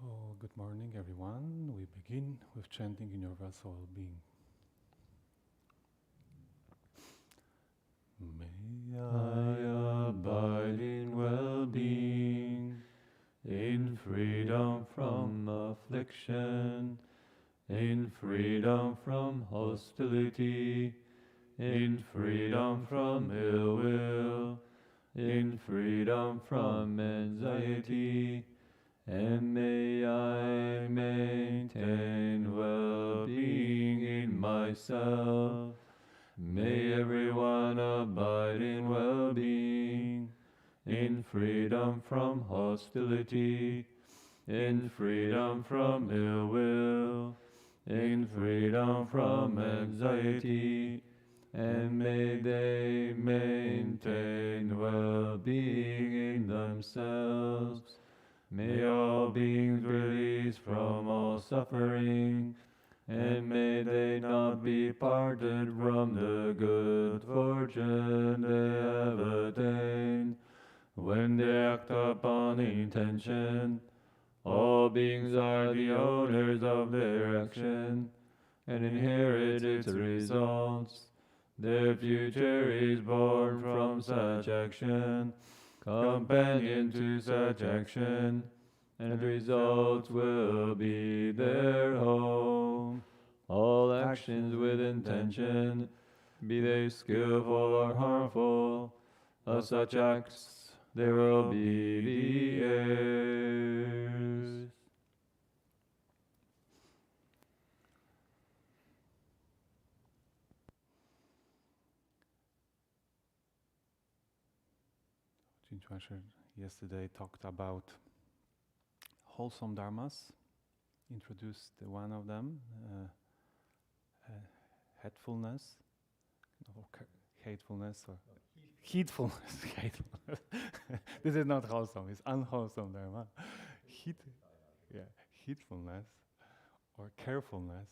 So, good morning everyone. We begin with chanting Universal Well-Being. May I abide in well-being, in freedom from affliction, in freedom from hostility, in freedom from ill will, in freedom from anxiety, and may I maintain well-being in myself. May everyone abide in well-being, in freedom from hostility, in freedom from ill will, in freedom from anxiety, and may they maintain well-being in themselves. May all beings release from all suffering, and may they not be parted from the good fortune they have attained. When they act upon intention, all beings are the owners of their action, and inherit its results. Their future is born from such action, companion to such action, and the results will be their home. All actions with intention, be they skillful or harmful, of such acts there will be the heirs. Jinchuan yesterday talked about wholesome dharmas, introduced one of them, hatefulness, or hatefulness, or heedfulness. Hatefulness. This is not wholesome; it's unwholesome dharma. Heedfulness, or carefulness.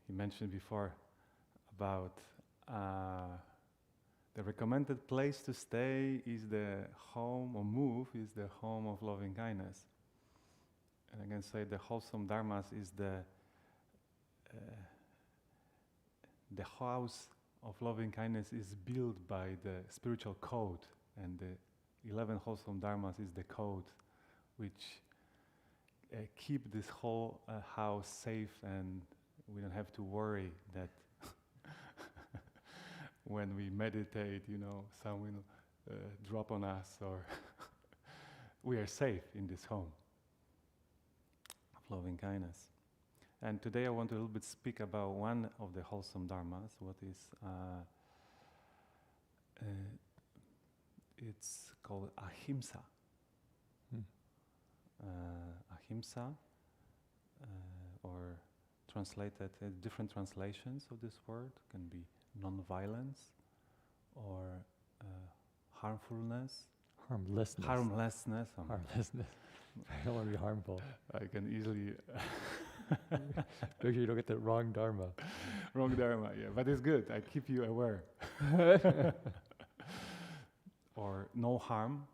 He mentioned before about the recommended place to stay is the home, or move is the home of loving kindness. And I can say the wholesome dharmas is the house of loving kindness is built by the spiritual code, and the 11 wholesome dharmas is the code which keep this whole house safe, and we don't have to worry that when we meditate, some will drop on us, or we are safe in this home of loving kindness. And today I want to a little bit speak about one of the wholesome dharmas, what is, it's called Ahimsa. Ahimsa, or translated, different translations of this word can be non-violence, or harmfulness. Harmlessness. Harmlessness. I don't want to be harmful. I can easily... Make sure you don't get the wrong dharma. Wrong dharma, yeah. But it's good. I keep you aware. Or no harm.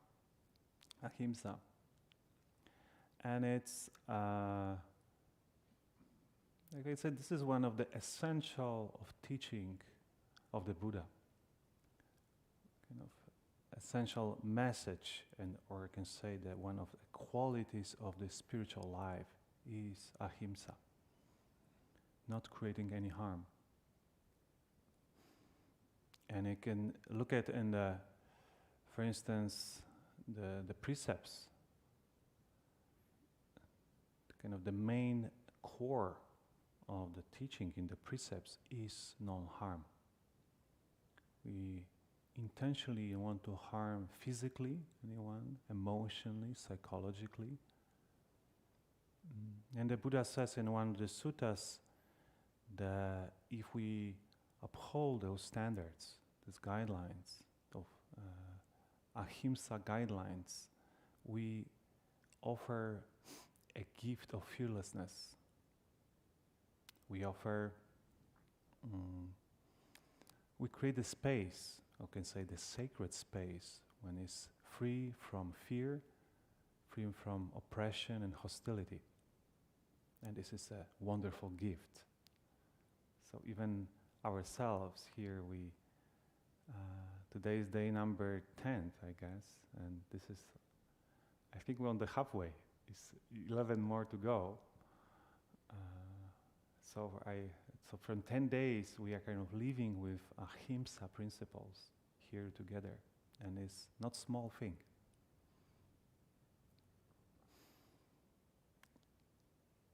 Ahimsa. And it's... like I said, this is one of the essential of teaching of the Buddha. Kind of essential message, or I can say that one of the qualities of the spiritual life is ahimsa, not creating any harm. And you can look at in the, for instance, the precepts, kind of the main core of the teaching in the precepts is non-harm. We intentionally want to harm physically anyone, emotionally, psychologically. And the Buddha says in one of the suttas that if we uphold those standards, these guidelines of ahimsa guidelines, we offer a gift of fearlessness. We offer, we create a space, I can say the sacred space, when it's free from fear, free from oppression and hostility. And this is a wonderful gift. So even ourselves here, today is day number 10th, I guess, and this is, I think we're on the halfway. It's 11 more to go. So from 10 days, we are kind of living with Ahimsa principles here together, and it's not small thing.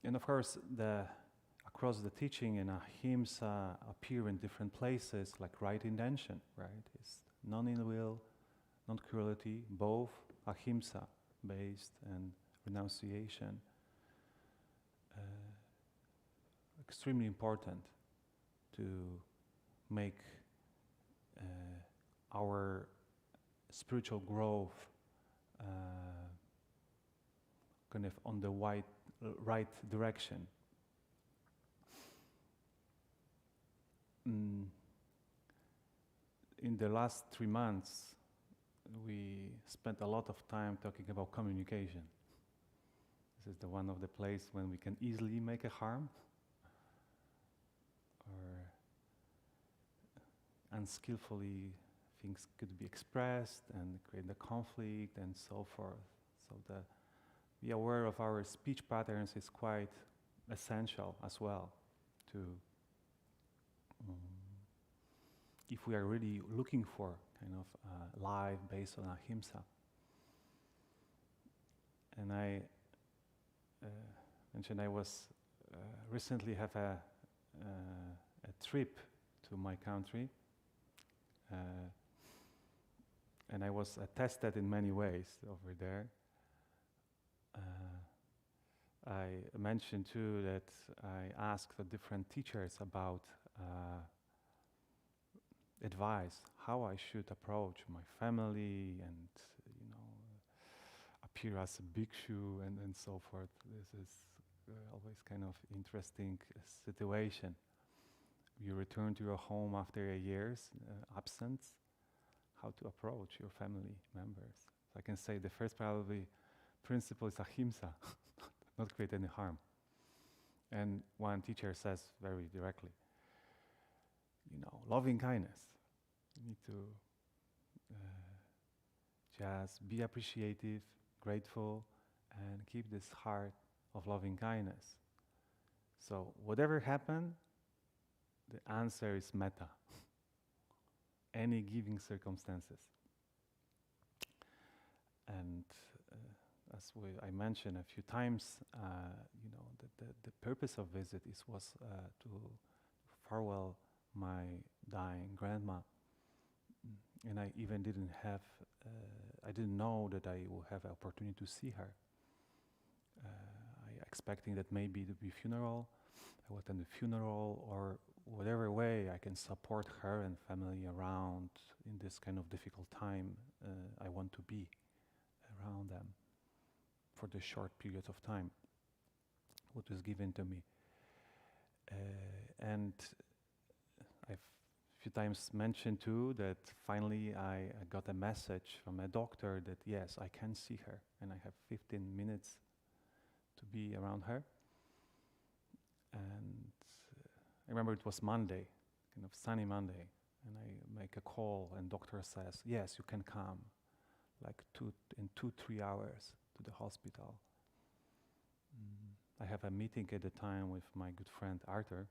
And of course, across the teaching in Ahimsa appear in different places, like right intention, right? It's non-ill will, non-cruelty, both Ahimsa-based and renunciation. Extremely important to make our spiritual growth kind of on the right direction. In the last 3 months, we spent a lot of time talking about communication. This is one of the places when we can easily make a harm, or unskillfully things could be expressed and create a conflict and so forth. So be aware of our speech patterns is quite essential as well to if we are really looking for kind of life based on Ahimsa. And I mentioned I was recently have a trip to my country, and I was tested in many ways over there. I mentioned too that I asked the different teachers about advice, how I should approach my family and, appear as a bhikshu and so forth. This is always kind of interesting situation. You return to your home after a year's absence, how to approach your family members. So I can say the first probably principle is Ahimsa, not create any harm. And one teacher says very directly, loving kindness. You need to just be appreciative, grateful, and keep this heart of loving kindness. So whatever happened, the answer is metta. Any given circumstances. And as I mentioned a few times, the purpose of visit was to farewell my dying grandma. And I even I didn't know that I will have an opportunity to see her. I expecting that maybe it would be funeral, I would attend the funeral, or whatever way I can support her and family around in this kind of difficult time. I want to be around them for the short period of time what was given to me. And I've a few times mentioned too that finally I got a message from a doctor that yes, I can see her and I have 15 minutes to be around her. And I remember it was Monday, kind of sunny Monday, and I make a call and doctor says, yes, you can come like 2-3 hours to the hospital. I have a meeting at the time with my good friend Arthur,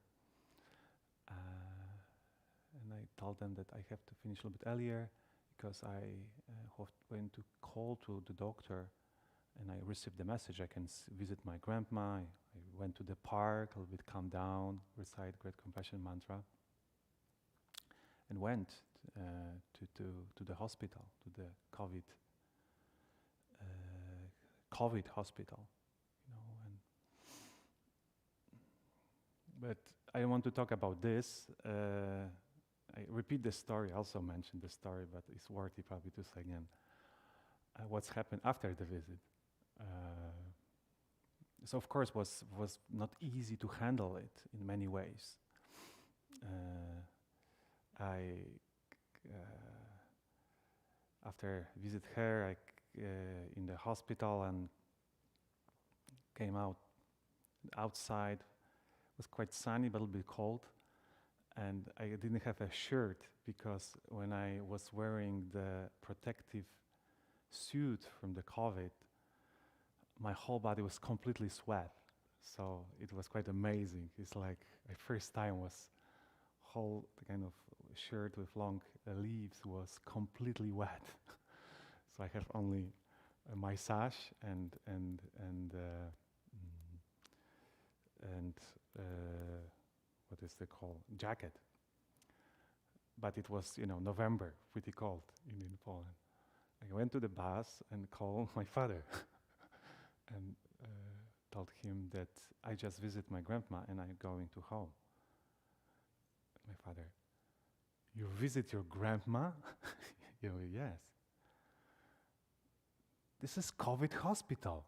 and I told them that I have to finish a little bit earlier because I went to call to the doctor, and I received the message I can visit my grandma. I went to the park, a little bit calm down, recite Great Compassion mantra, and went to the hospital, to the COVID hospital, but I don't want to talk about this. I repeat the story, I also mentioned the story, but it's worthy probably to say again what's happened after the visit. So of course was not easy to handle it in many ways. after visit her, in the hospital and came outside. It was quite sunny, but a little bit cold. And I didn't have a shirt because when I was wearing the protective suit from the COVID, my whole body was completely sweat. So it was quite amazing. It's like my first time was whole kind of shirt with long leaves was completely wet. So I have only my sash and what is it called, jacket. But it was, November, pretty cold in Poland. I went to the bus and called my father and told him that I just visit my grandma and I'm going to home. My father, you visit your grandma? Yes. This is COVID hospital.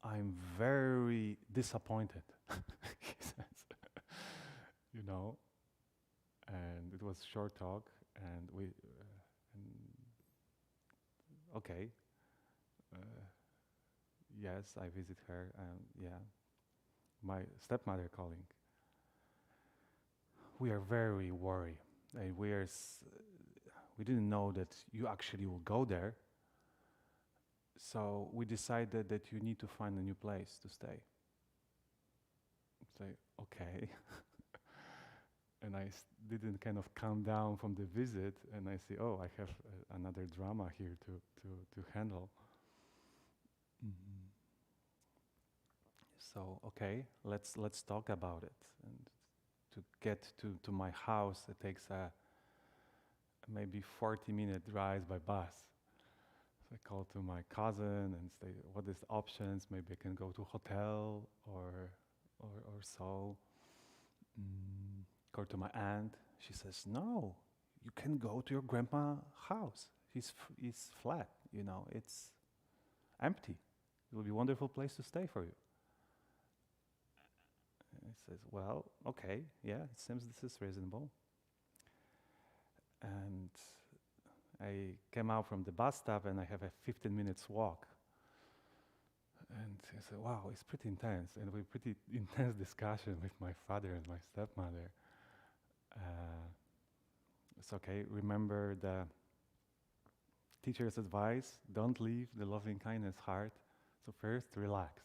I'm very disappointed, he says. And it was short talk, and okay, yes, I visit her, my stepmother calling. We are very worried. We didn't know that you actually will go there, so we decided that you need to find a new place to stay. Say, okay. And I didn't kind of calm down from the visit, and I say, oh, I have another drama here to handle. Mm-hmm. So, okay, let's talk about it. And to get to my house, it takes a maybe 40-minute drive by bus. So I call to my cousin and say, what is the options? Maybe I can go to hotel or so. Go to my aunt. She says, no, you can go to your grandma's house. It's flat, it's empty. It will be a wonderful place to stay for you. And he says, well, okay, yeah, it seems this is reasonable. And I came out from the bus stop and I have a 15 minutes walk. And I said, wow, it's pretty intense. And we pretty intense discussion with my father and my stepmother. It's okay, remember the teacher's advice, don't leave the loving kindness heart. So first, relax.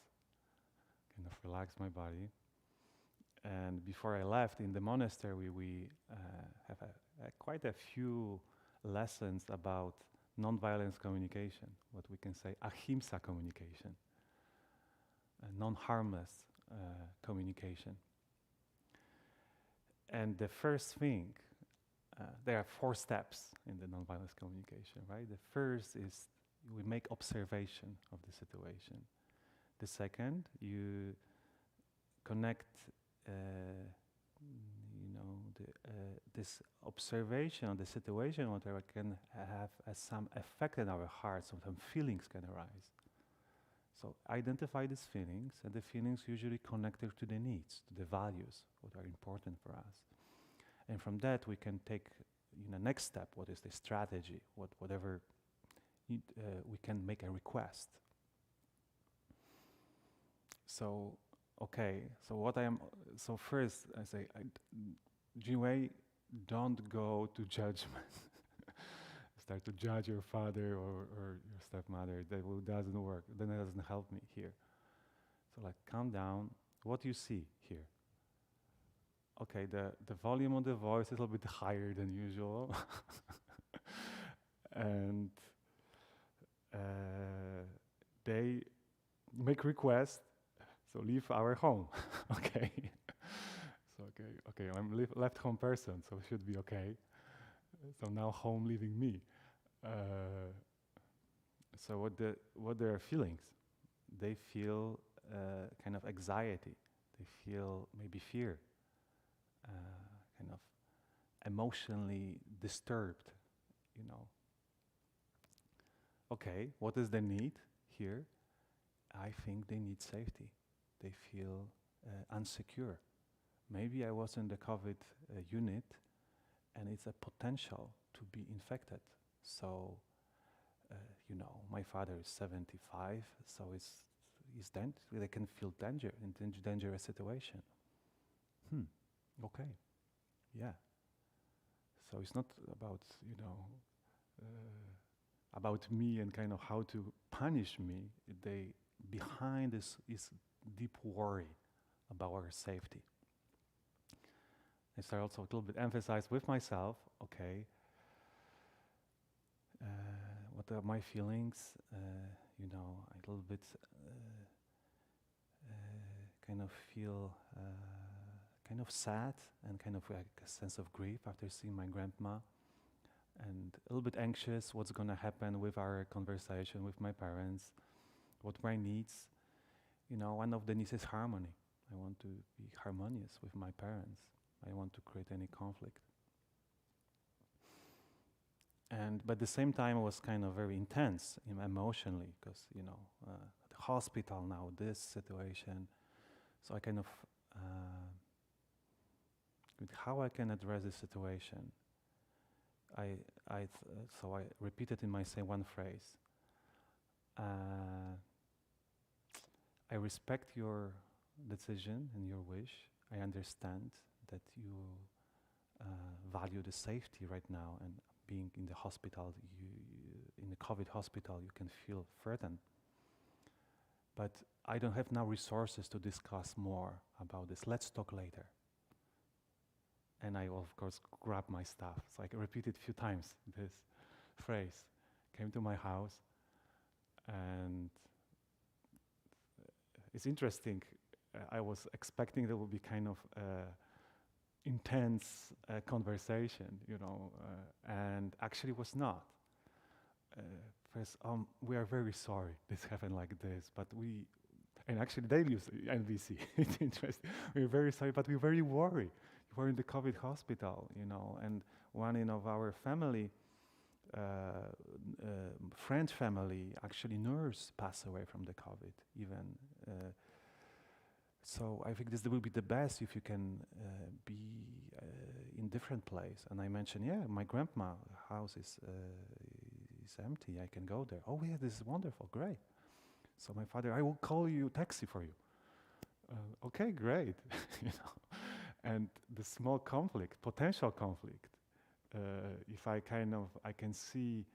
Kind of relax my body. And before I left in the monastery, we have quite a few lessons about non-violence communication, what we can say Ahimsa communication, non-harmless communication. And the first thing, there are 4 steps in the non-violence communication, right? The first is we make observation of the situation. The second, you connect, this observation of the situation, whatever, can have some effect in our hearts, some feelings can arise. So identify these feelings, and the feelings usually connected to the needs, to the values, what are important for us. And from that we can take, next step, what is the strategy, whatever we can make a request. So, okay, so first I say, Jinwei, don't go to judgment. Start to judge your father or your stepmother. That doesn't work. Then it doesn't help me here. So calm down. What do you see here? Okay, the volume of the voice is a little bit higher than usual. And they make requests, so leave our home. Okay. So okay, I'm left home person, so it should be okay. So now home leaving me. So what their feelings? They feel kind of anxiety. They feel maybe fear. Kind of emotionally disturbed, Okay, what is the need here? I think they need safety. They feel unsecure. Maybe I was in the COVID unit and it's a potential to be infected. So my father is 75, so they can feel danger in dangerous situation. Okay, yeah. So it's not about, about me and kind of how to punish me. Behind this is deep worry about our safety. I start also a little bit emphasize with myself, okay, what are my feelings? I a little bit kind of feel kind of sad and kind of like a sense of grief after seeing my grandma, and a little bit anxious what's going to happen with our conversation with my parents, what my needs. One of the needs is harmony. I want to be harmonious with my parents. I don't want to create any conflict. But at the same time, it was kind of very intense emotionally because, the hospital now, this situation. So I kind of, with how I can address this situation, so I repeated in my same one phrase. I respect your decision and your wish. I understand that you value the safety right now, and being in the hospital, in the COVID hospital, you can feel threatened. But I don't have now resources to discuss more about this. Let's talk later. And I, of course, grabbed my stuff. So I repeated a few times this phrase. Came to my house, and it's interesting. I was expecting there would be kind of intense conversation, and actually was not. First, we are very sorry this happened like this, but and actually they use NVC. It's interesting. We're very sorry, but we're very worried. We're in the COVID hospital, and one in of our family, French family, actually nurse passed away from the COVID even. So I think this will be the best if you can be in different place. And I mentioned, my grandma's house is empty. I can go there. Oh yeah, this is wonderful, great. So my father, I will call you taxi for you. Okay, great. And the small conflict, potential conflict, if I can see,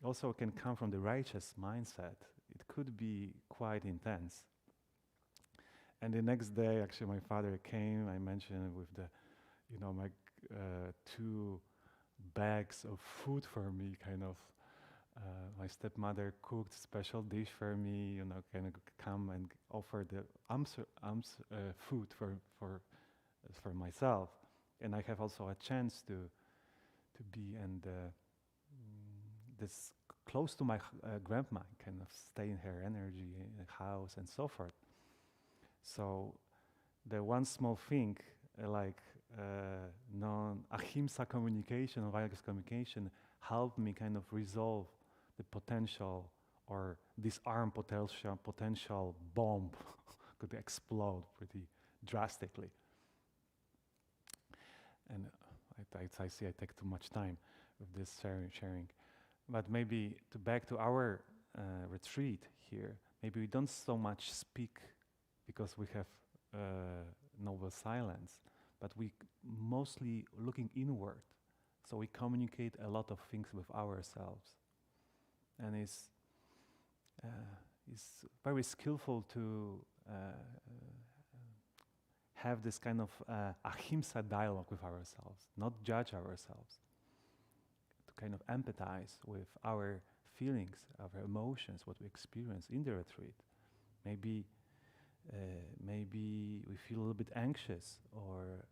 also can come from the righteous mindset. It could be quite intense. And the next day, actually, my father came. I mentioned with the, my 2 bags of food for me. Kind of, my stepmother cooked special dish for me. Kind of come and offer the food for myself, and I have also a chance to be and this close to my grandma, kind of stay in her energy in the house and so forth. So the one small thing, like Ahimsa communication or violence communication, helped me kind of resolve the potential or disarm potential bomb could explode pretty drastically. And I see I take too much time with this sharing. But maybe back to our retreat here, maybe we don't so much speak because we have noble silence, but we mostly looking inward. So we communicate a lot of things with ourselves. And it's very skillful to have this kind of ahimsa dialogue with ourselves, not judge ourselves, to kind of empathize with our feelings, our emotions, what we experience in the retreat. Maybe we feel a little bit anxious or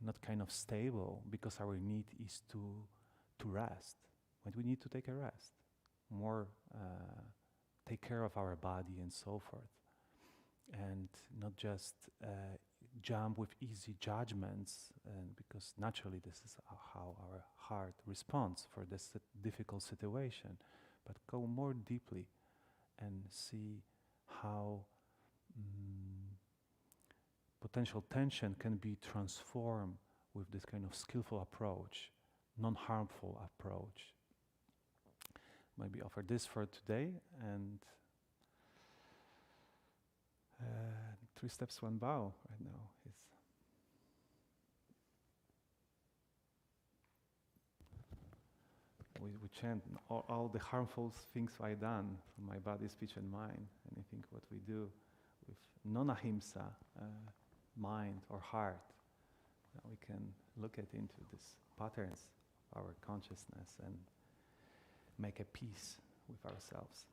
not kind of stable because our need is to rest. But we need to take a rest, more take care of our body and so forth, and not just jump with easy judgments, and because naturally this is how our heart responds for this difficult situation, but go more deeply and see how potential tension can be transformed with this kind of skillful approach, non-harmful approach. maybe offer this for today, and 3 steps, 1 bow right now. We chant all the harmful things I done from my body, speech, and mind. And I think what we do with non-ahimsa mind or heart, we can look into these patterns of our consciousness and make a peace with ourselves.